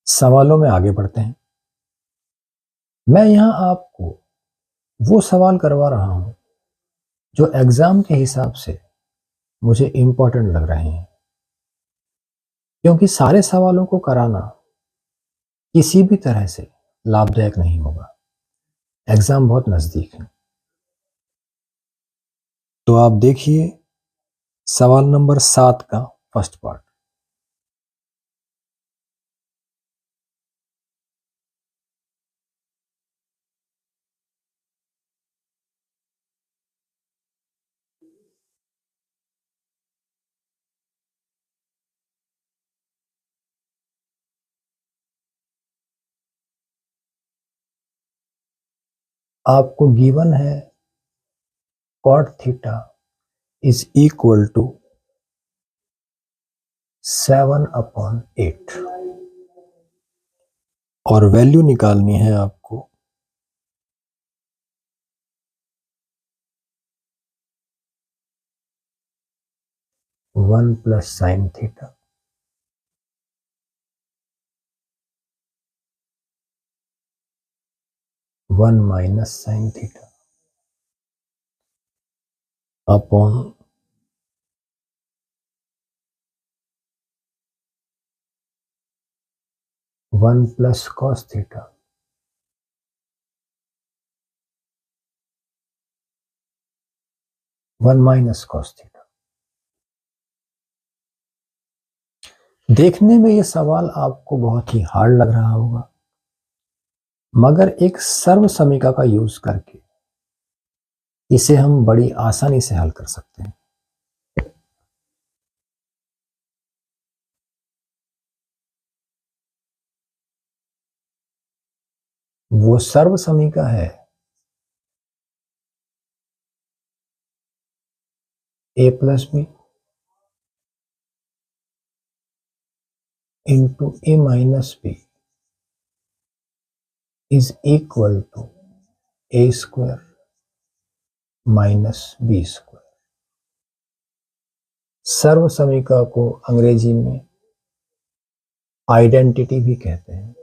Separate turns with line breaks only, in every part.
सवालों में आगे बढ़ते हैं। मैं यहाँ आपको वो सवाल करवा रहा हूँ जो एग्जाम के हिसाब से मुझे इम्पोर्टेंट लग रहे हैं, क्योंकि सारे सवालों को कराना किसी भी तरह से लाभदायक नहीं होगा। एग्जाम बहुत नजदीक है। तो आप देखिए सवाल नंबर 7 का फर्स्ट पार्ट। आपको गिवन है cot theta is equal to 7/8 और वैल्यू निकालनी है आपको 1 plus sine theta 1 minus sine theta upon 1 plus cos theta 1 minus cos theta. देखने में ये सवाल आपको बहुत ही हार्ड लग रहा होगा, मगर एक सर्व समीकरण का यूज करके इसे हम बड़ी आसानी से हल कर सकते हैं। वो सर्व समीकरण है a plus B into A minus B is equal to A square minus B square. सर्व समीकरण को अंग्रेजी में आइडेंटिटी भी कहते हैं।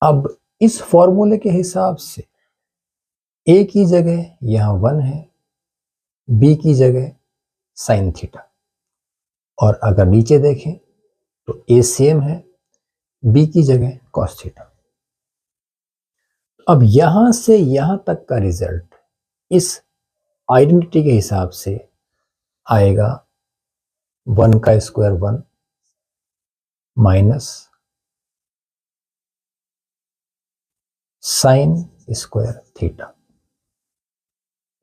अब इस फॉर्मूले के हिसाब से ए की जगह यहां 1 है, बी की जगह साइन थीटा, और अगर नीचे देखें तो ए सेम है, बी की जगह कॉस थीटा। अब यहां से यहां तक का रिजल्ट इस आइडेंटिटी के हिसाब से आएगा 1 का square 1 minus sine square theta.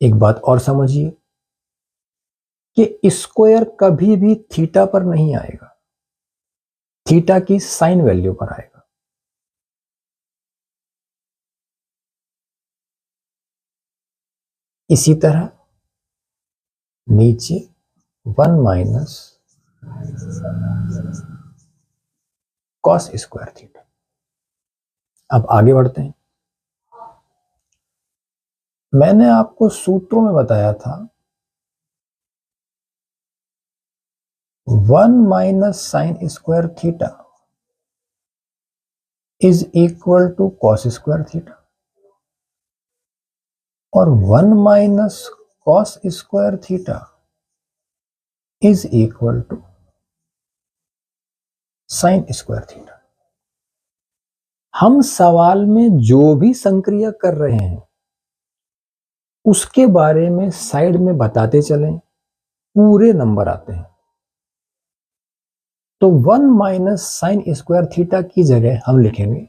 एक बात और समझिए कि स्क्वायर कभी भी थीटा पर नहीं आएगा, थीटा की साइन वैल्यू पर आएगा। इसी तरह नीचे 1 माइनस कॉस स्क्वायर थीटा। अब आगे बढ़ते हैं। मैंने आपको सूत्रों में बताया था 1 minus sine square theta is equal to cos square theta, और 1 minus cos square theta is equal to sine square theta. हम सवाल में जो भी संक्रिया कर रहे हैं उसके बारे में साइड में बताते चलें, पूरे नंबर आते हैं। तो 1 माइनस साइन स्क्वायर थीटा की जगह हम लिखेंगे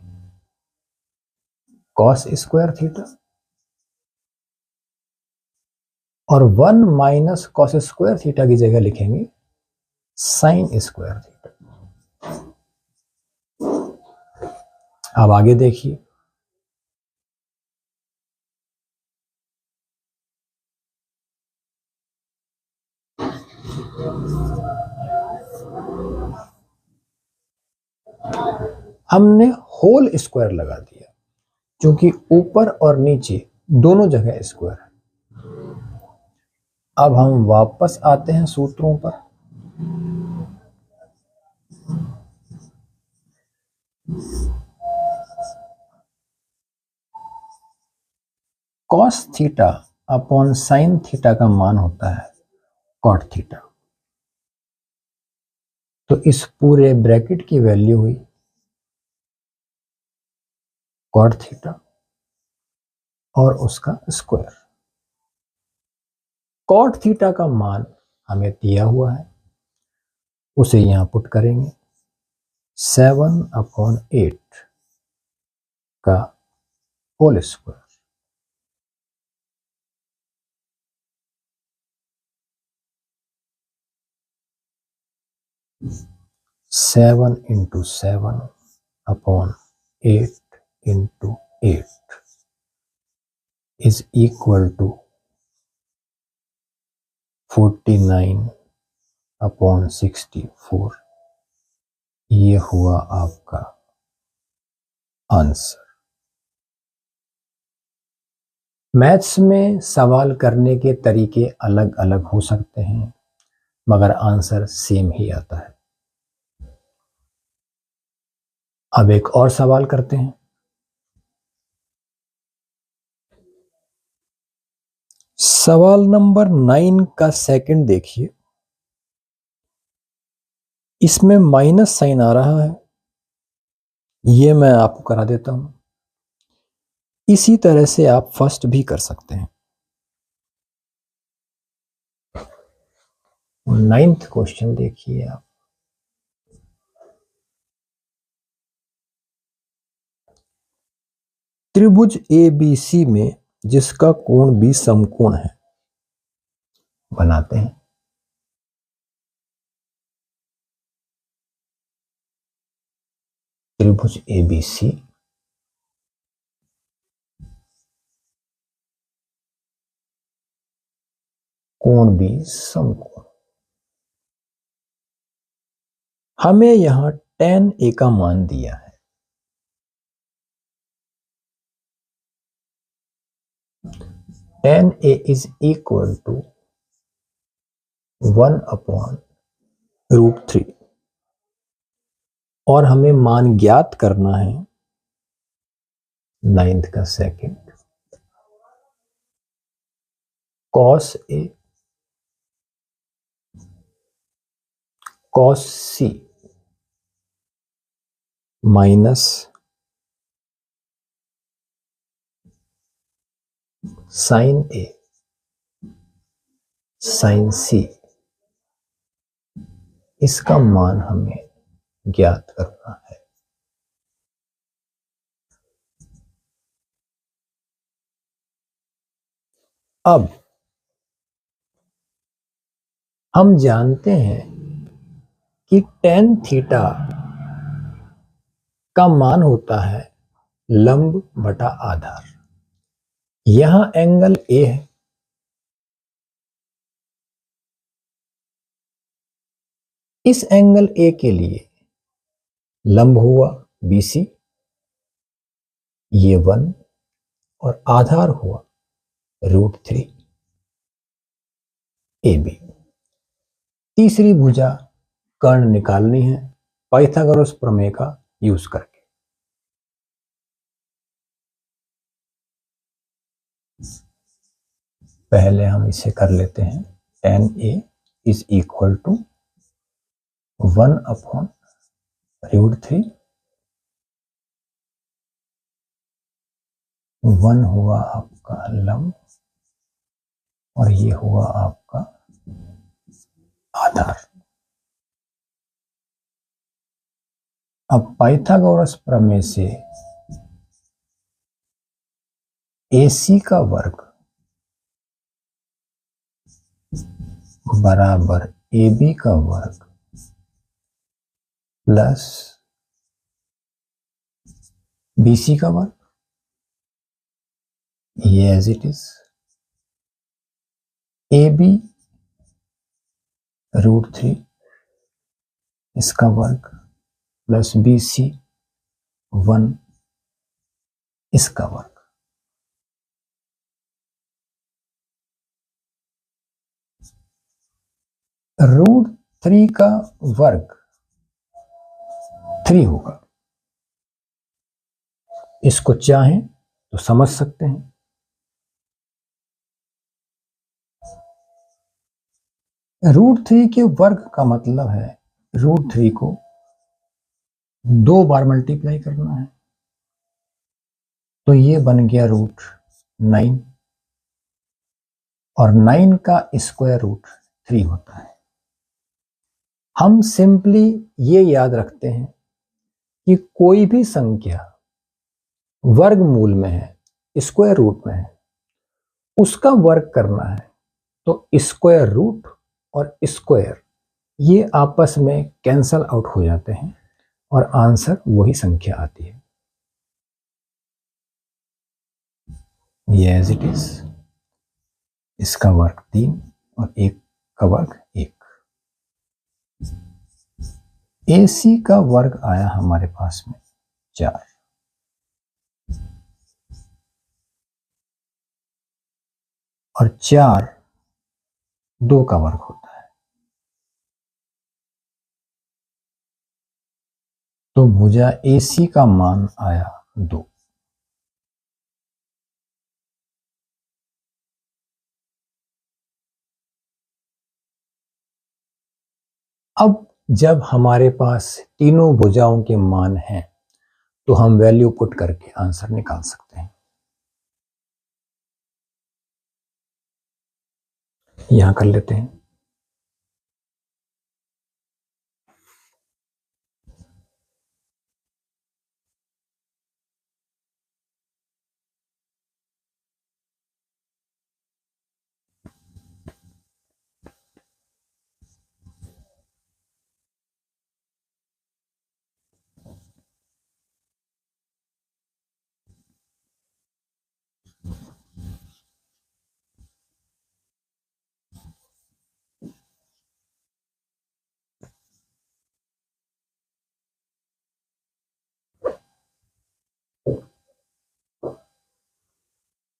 कॉस स्क्वायर थीटा, और 1 माइनस कॉस स्क्वायर थीटा की जगह लिखेंगे साइन स्क्वायर थीटा। अब आगे देखिए, हमने होल स्क्वायर लगा दिया क्योंकि ऊपर और नीचे दोनों जगह स्क्वायर है। अब हम वापस आते हैं सूत्रों पर। Cos theta upon sine theta का मान होता है कॉट थीटा। तो इस पूरे ब्रैकेट की वैल्यू हुई कॉट थीटा और उसका स्क्वायर। कॉट थीटा का मान हमें दिया हुआ है, उसे यहां पुट करेंगे 7/8 का whole square. 7/7/8 is equal to 49/64। ये हुआ आपका आंसर। मैथ्स में सवाल करने के तरीके अलग अलग हो सकते हैं, मगर आंसर सेम ही आता है। अब एक और सवाल करते हैं। सवाल नंबर 9 का सेकंड देखिए। इसमें माइनस साइन आ रहा है, ये मैं आपको करा देता हूं। इसी तरह से आप फर्स्ट भी कर सकते हैं। 9th क्वेश्चन देखिए आप। त्रिभुज ABC में जिसका कोण भी समकोण है, बनाते हैं। त्रिभुज ABC कोण भी समकोण। हमें यहां tan A का मान दिया है। tan A is equal to 1/√3 और हमें मान ज्ञात करना है 9th का second. cos A cos C minus sin A sin C, इसका मान हमें ज्ञात करना है। अब हम जानते हैं कि tan थीटा का मान होता है लंब बटा आधार। यहां एंगल A है, इस एंगल A के लिए लंब हुआ BC, ये 1 और आधार हुआ √3 AB। तीसरी भुजा कर्ण निकालनी है पाइथागोरस प्रमेय का यूज करके। पहले हम इसे कर लेते हैं। tan A is equal to 1/√3। 1 हुआ आपका लंब और ये हुआ आपका आधार। अब पाइथागोरस प्रमेय से AC का वर्ग बराबर AB का वर्ग प्लस BC का वर्ग, ये एज इट इज। AB √3 इसका वर्ग प्लस BC 1 इसका वर्ग। √3 का वर्ग 3 होगा इसको चाहें तो समझ सकते हैं। √3 के वर्ग का मतलब है √3 को 2 बार मल्टीप्लाई करना है, तो ये बन गया √9 और 9 का स्क्वायर √3 होता है। हम सिंपली ये याद रखते हैं कि कोई भी संख्या वर्गमूल में है, स्क्वायर रूट में है, उसका वर्ग करना है तो स्क्वायर रूट और स्क्वायर ये आपस में कैंसल आउट हो जाते हैं और आंसर वही संख्या आती है। ये एज इट इज, इसका वर्ग 3 और एक का वर्ग 1। AC का वर्ग आया हमारे पास में 4। और 4 2 का वर्ग होता है, तो भुजा AC का मान आया 2। अब जब हमारे पास तीनों भुजाओं के मान हैं तो हम वैल्यू पुट करके आंसर निकाल सकते हैं। यहां कर लेते हैं।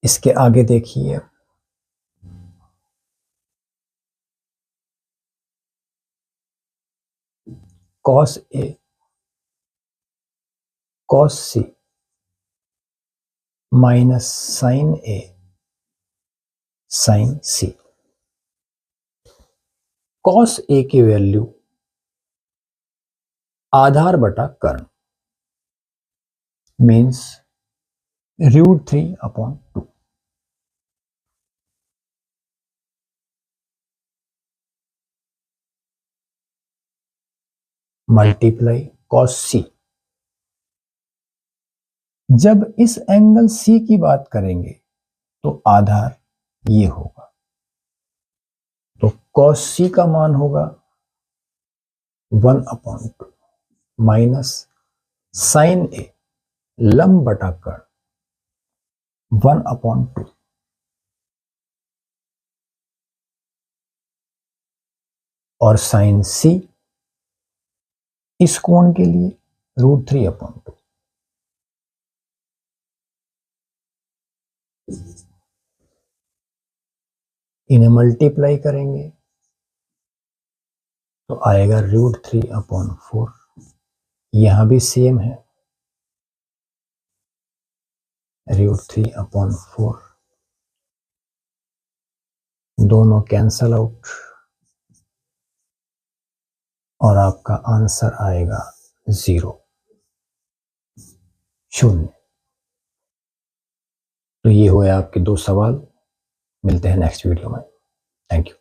इसके आगे देखिए, cos A cos C minus sin A sin C। cos A की वैल्यू आधार बटा कर्ण मीन्स √3/2। Multiply cos C। जब इस एंगल C की बात करेंगे तो आधार ये होगा, तो cos C का मान होगा 1/2 माइनस sin A लंब बटा कर्ण 1/2 और sin C इस कोण के लिए √3/2। इन्हें मल्टीप्लाई करेंगे तो आएगा √3/4। यहां भी सेम है, √3/4। दोनों कैंसल आउट और आपका आंसर आएगा 0। तो ये हुए आपके 2 सवाल। मिलते हैं नेक्स्ट वीडियो में। Thank you.